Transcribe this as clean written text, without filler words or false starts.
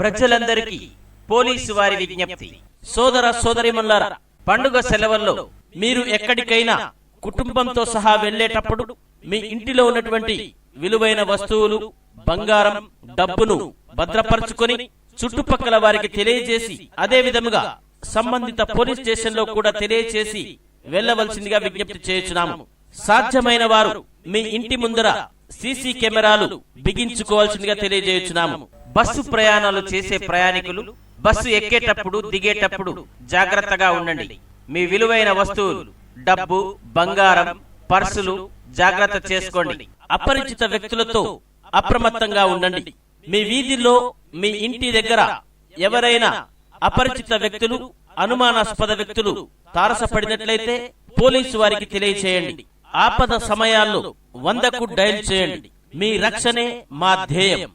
ప్రజలందరికీ పోలీసు వారి విజ్ఞప్తి. సోదర సోదరీమణులారా, పండుగ సెలవుల్లో మీరు ఎక్కడికైనా కుటుంబంతో సహా వెళ్లేటప్పుడు మీ ఇంటిలో ఉన్నటువంటి విలువైన వస్తువులు, బంగారం, డబ్బును భద్రపరచుకొని చుట్టుపక్కల వారికి తెలియజేసి, అదే విధముగా సంబంధిత పోలీస్ స్టేషన్ లో కూడా తెలియజేసి వెళ్లవలసిందిగా విజ్ఞప్తి చేయుచున్నాము. సాధ్యమైన వారు మీ ఇంటి ముందర సీసీ కెమెరాలు బిగించుకోవాల్సిందిగా తెలియజేయుచున్నాము. బస్సు ప్రయాణాలు చేసే ప్రయాణికులు బస్సు ఎక్కేటప్పుడు, దిగేటప్పుడు జాగ్రత్తగా ఉండండి. మీ విలువైన వస్తువులు, డబ్బు, బంగారం, పర్సులు జాగ్రత్త చేసుకోండి. అపరిచిత వ్యక్తులతో అప్రమత్తంగా ఉండండి. మీ వీధిలో, మీ ఇంటి దగ్గర ఎవరైనా అపరిచిత వ్యక్తులు, అనుమానాస్పద వ్యక్తులు తారసపడినట్లయితే పోలీసు వారికి తెలియచేయండి. ఆపద సమయాల్లో 100కు డయల్ చేయండి. మీ రక్షణే మా ధ్యేయం.